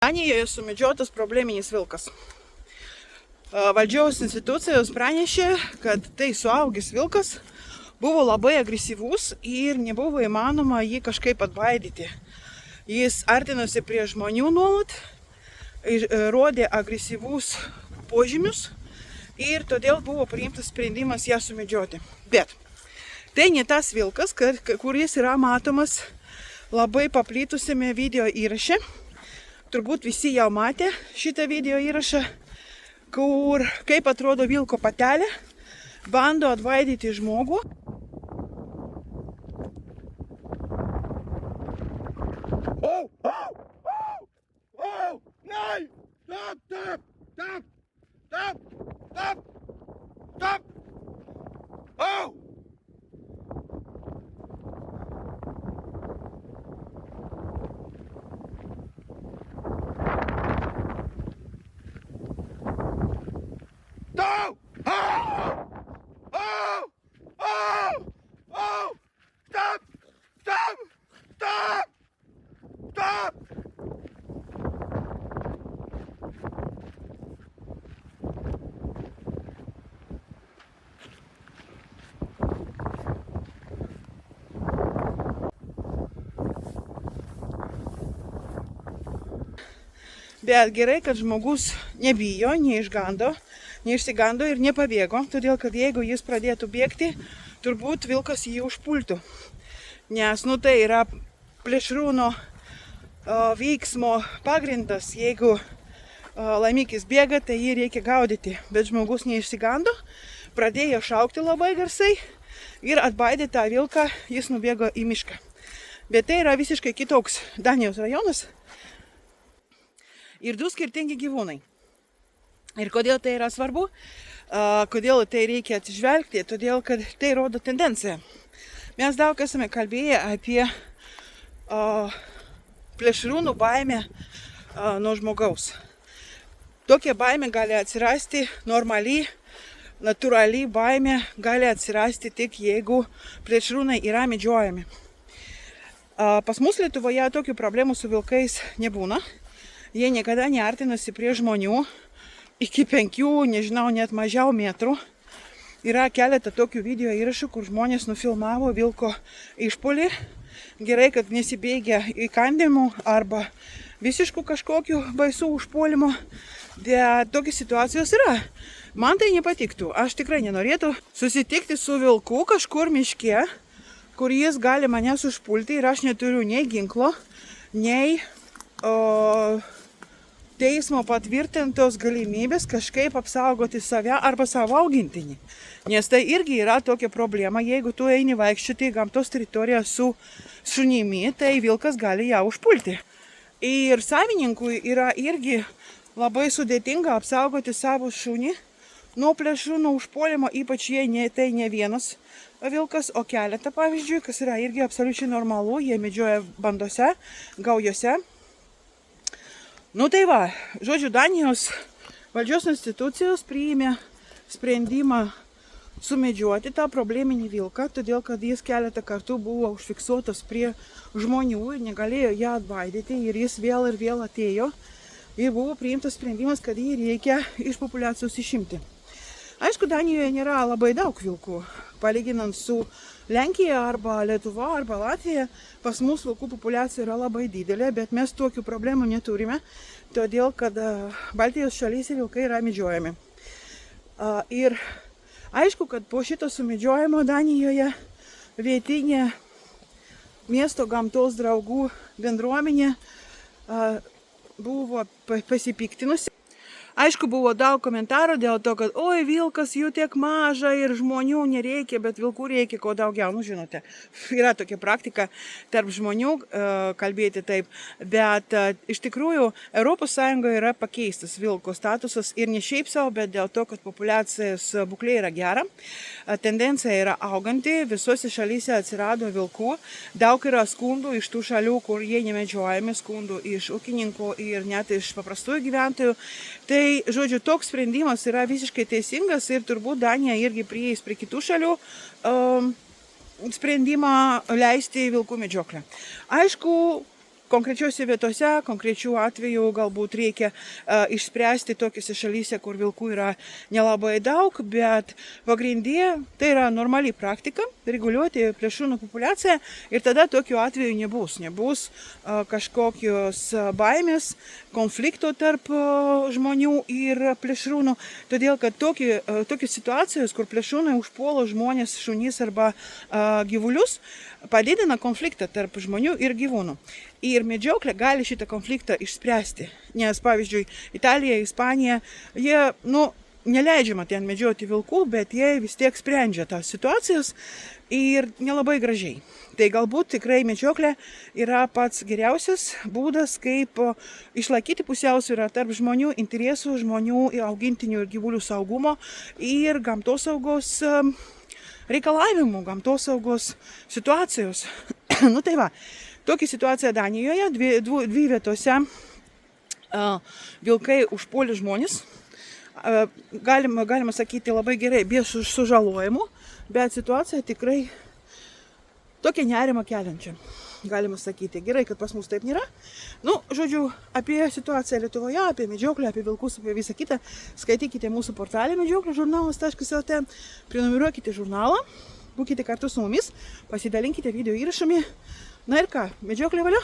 Danijoje sumedžiotas probleminis vilkas. Valdžiaus institucijos pranešė, kad tai suaugęs vilkas buvo labai agresyvus ir nebuvo įmanoma jį kažkaip atbaidyti. Jis artinosi prie žmonių nuolat, rodė agresyvus požymius ir todėl buvo priimtas sprendimas ją sumedžioti. Bet tai ne tas vilkas, kuris yra matomas labai paplitusiame video įraše. Turbūt visi jau matė šitą video įrašą, kur kaip atrodo vilko patelė, bando atbaidyti žmogų. Bet gerai, kad žmogus nebijo, neišsigando ir nepabėgo, todėl kad jeigu jis pradėtų bėgti, turbūt vilkas jį užpultų. Nes tai yra plėšrūno veiksmo pagrindas, jeigu laimikis bėga, tai jį reikia gaudyti. Bet žmogus neišsigando, pradėjo šaukti labai garsai ir atbaidė tą vilką, jis nubėgo į mišką. Bet tai yra visiškai kitoks Danijos rajonas. Ir du skirtingi gyvūnai. Ir kodėl tai yra svarbu, kodėl tai reikia atsižvelgti, todėl kad tai rodo tendenciją. Mes daug esame kalbėję apie plėšrūnų baimę nuo žmogaus. Tokia baimė gali atsirasti normaliai, natūraliai baimė gali atsirasti tik jeigu plėšrūnai yra medžiojami. Pas mus Lietuvoje tokių problemų su vilkais nebūna. Jie niekada neartinasi prie žmonių iki 5, nežinau, net mažiau metrų. Yra keletą tokių video įrašų, kur žmonės nufilmavo vilko išpuolį. Gerai, kad nesibaigia įkandimų arba visiškų kažkokių baisų užpuolimo. Bet tokios situacijos yra. Man tai nepatiktų. Aš tikrai nenorėtų susitikti su vilku kažkur miške, kur jis gali manęs užpulti ir aš neturiu nei ginklo, nei teismo patvirtintos galimybės kažkaip apsaugoti save arba savo augintinį. Nes tai irgi yra tokia problema, jeigu tu eini vaikščioti į gamtos teritoriją su šunimi, tai vilkas gali ją užpulti. Ir savininkui yra irgi labai sudėtinga apsaugoti savo šunį nuo plėšrūnų užpuolimo, ypač jei tai ne vienas vilkas, o keletą, pavyzdžiui, kas yra irgi absoliučiai normalu, jie medžioja bandose, gaujose. Tai va, žodžiu, Danijos valdžios institucijos priėmė sprendimą sumedžioti tą probleminį vilką, todėl kad jis keletą kartų buvo užfiksuotas prie žmonių ir negalėjo ją atbaidyti ir jis vėl ir vėl atėjo ir buvo priimtas sprendimas, kad jį reikia iš populiacijos išimti. Aišku, Danijoje nėra labai daug vilkų, palyginant su Lenkija arba Lietuva arba Latvija. Pas mus vilkų populiacija yra labai didelė, bet mes tokių problemų neturime, todėl kad Baltijos šalyse vilkai yra medžiojami. Ir aišku, kad po šito sumedžiojimo Danijoje vietinė miesto gamtos draugų bendruomenė buvo pasipiktinusi. Aišku, buvo daug komentarų dėl to, kad oi, vilkas jų tiek maža ir žmonių nereikia, bet vilkų reikia kuo daugiau. Žinote, yra tokia praktika tarp žmonių kalbėti taip, bet iš tikrųjų ES yra pakeistas vilko statusas ir ne šiaip savo, bet dėl to, kad populiacijos būklė yra gera, tendencija yra auganti, visose šalyse atsirado vilkų, daug yra skundų iš tų šalių, kur jie nemedžiojami, skundų iš ūkininkų ir net iš paprastųjų gyventojų. Tai, žodžiu, toks sprendimas yra visiškai teisingas ir turbūt Danija irgi prieis prie kitų šalių sprendimą leisti vilkų medžioklę. Aišku, Konkrečiuose vietose, konkrečių atvejų galbūt reikia išspręsti tokiuose šalyse, kur vilkų yra nelabai daug, bet pagrindė tai yra normali praktika reguliuoti plėšrūnų populiaciją ir tada tokių atvejų nebus. Nebus kažkokios baimės, konflikto tarp žmonių ir plėšrūnų, todėl kad tokios situacijos, kur plėšrūnai užpuola žmonės, šunys arba gyvulius, padidina konfliktą tarp žmonių ir gyvūnų. Ir medžioklė gali šitą konfliktą išspręsti. Nes, pavyzdžiui, Italija, Ispanija, jie, neleidžiama ten medžioti vilkų, bet jie vis tiek sprendžia tas situacijas ir nelabai gražiai. Tai galbūt tikrai medžioklė yra pats geriausias būdas, kaip išlaikyti pusiausvyrą tarp žmonių interesų, žmonių augintinių ir gyvulių saugumo ir gamtosaugos reikalavimų, gamtosaugos situacijos. Tai va, tokia situacija Danijoje, dvi vietose vilkai užpuolė žmonės. Galima sakyti labai gerai, be sužalojimų, bet situacija tikrai tokia nerima keliančia. Galima sakyti, gerai, kad pas mus taip nėra. Žodžiu, apie situaciją Lietuvoje, apie medžioklę, apie vilkus, apie visą kitą, skaitykite mūsų portalį medžioklėžurnalas.lt, prenumeruokite žurnalą, būkite kartu su mumis, pasidalinkite video įrašami. Na ir ką, medžioklė valio?